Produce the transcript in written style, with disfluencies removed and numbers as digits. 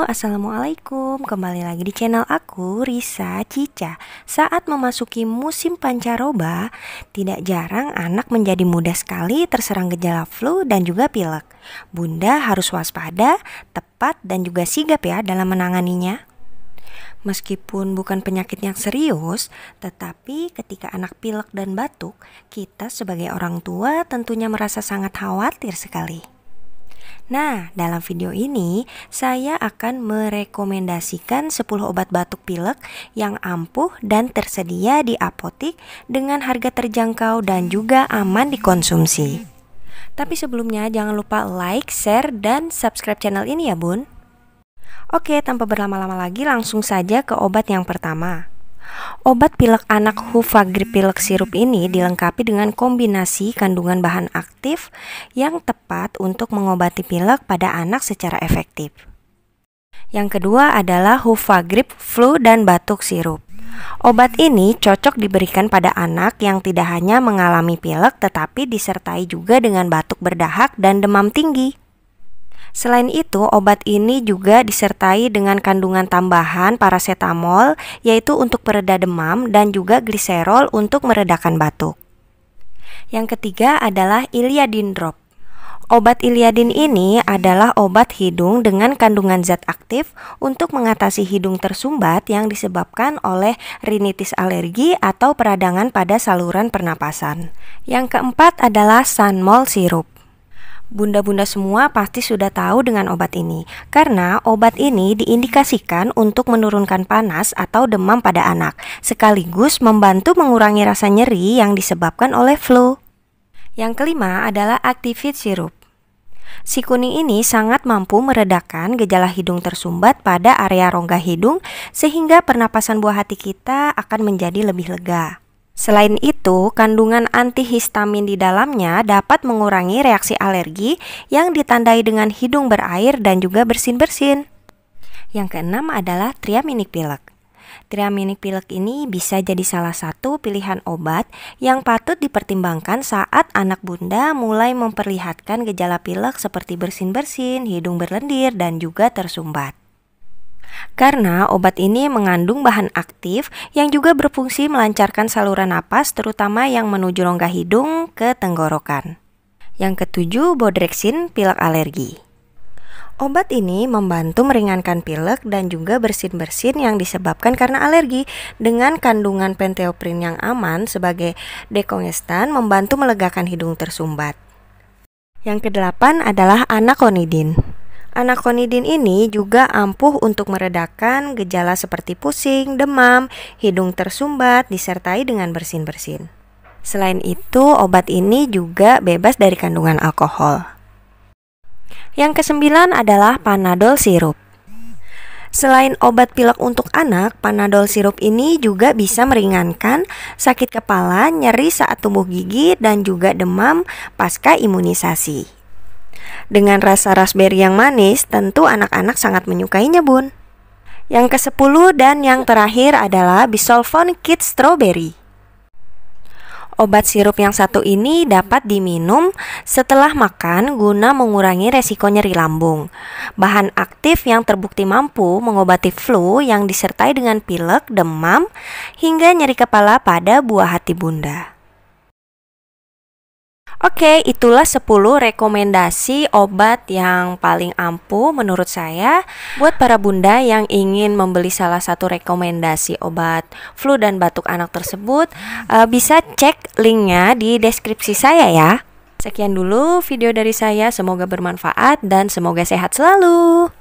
Assalamualaikum. Kembali lagi di channel aku, Risa Cica. Saat memasuki musim pancaroba, tidak jarang anak menjadi mudah sekali terserang gejala flu dan juga pilek. Bunda harus waspada, tepat, dan juga sigap ya dalam menanganinya. Meskipun bukan penyakit yang serius, tetapi ketika anak pilek dan batuk, kita sebagai orang tua tentunya merasa sangat khawatir sekali. Nah, dalam video ini saya akan merekomendasikan 10 obat batuk pilek yang ampuh dan tersedia di apotik dengan harga terjangkau dan juga aman dikonsumsi. Tapi sebelumnya jangan lupa like, share, dan subscribe channel ini ya bun. Oke, tanpa berlama-lama lagi langsung saja ke obat yang pertama. Obat pilek anak Huvagrip pilek sirup ini dilengkapi dengan kombinasi kandungan bahan aktif yang tepat untuk mengobati pilek pada anak secara efektif. Yang kedua adalah Huvagrip flu dan batuk sirup. Obat ini cocok diberikan pada anak yang tidak hanya mengalami pilek tetapi disertai juga dengan batuk berdahak dan demam tinggi. Selain itu, obat ini juga disertai dengan kandungan tambahan paracetamol, yaitu untuk pereda demam, dan juga gliserol untuk meredakan batuk. Yang ketiga adalah Iliadin Drop. Obat Iliadin ini adalah obat hidung dengan kandungan zat aktif untuk mengatasi hidung tersumbat yang disebabkan oleh rinitis alergi atau peradangan pada saluran pernapasan. Yang keempat adalah Sanmol Sirup. Bunda-bunda semua pasti sudah tahu dengan obat ini, karena obat ini diindikasikan untuk menurunkan panas atau demam pada anak, sekaligus membantu mengurangi rasa nyeri yang disebabkan oleh flu. Yang kelima adalah Activit Sirup. Si kuning ini sangat mampu meredakan gejala hidung tersumbat pada area rongga hidung, sehingga pernapasan buah hati kita akan menjadi lebih lega. Selain itu, kandungan antihistamin di dalamnya dapat mengurangi reaksi alergi yang ditandai dengan hidung berair dan juga bersin-bersin. Yang keenam adalah Triaminik Pilek. Triaminik Pilek ini bisa jadi salah satu pilihan obat yang patut dipertimbangkan saat anak bunda mulai memperlihatkan gejala pilek seperti bersin-bersin, hidung berlendir, dan juga tersumbat. Karena obat ini mengandung bahan aktif yang juga berfungsi melancarkan saluran napas terutama yang menuju rongga hidung ke tenggorokan. Yang ketujuh, Bodrexin pilek alergi. Obat ini membantu meringankan pilek dan juga bersin-bersin yang disebabkan karena alergi dengan kandungan penteoprin yang aman sebagai dekongestan membantu melegakan hidung tersumbat. Yang kedelapan adalah Anaconidin. Anaconidin ini juga ampuh untuk meredakan gejala seperti pusing, demam, hidung tersumbat, disertai dengan bersin-bersin. Selain itu, obat ini juga bebas dari kandungan alkohol. Yang kesembilan adalah Panadol Sirup. Selain obat pilek untuk anak, Panadol Sirup ini juga bisa meringankan sakit kepala, nyeri saat tumbuh gigi, dan juga demam pasca imunisasi. Dengan rasa raspberry yang manis, tentu anak-anak sangat menyukainya bun. Yang ke-10 dan yang terakhir adalah Bisolvon Kids Strawberry. Obat sirup yang satu ini dapat diminum setelah makan guna mengurangi resiko nyeri lambung. Bahan aktif yang terbukti mampu mengobati flu yang disertai dengan pilek, demam, hingga nyeri kepala pada buah hati bunda. Oke, itulah 10 rekomendasi obat yang paling ampuh menurut saya. Buat para bunda yang ingin membeli salah satu rekomendasi obat flu dan batuk anak tersebut, bisa cek linknya di deskripsi saya ya. Sekian dulu video dari saya, semoga bermanfaat dan semoga sehat selalu.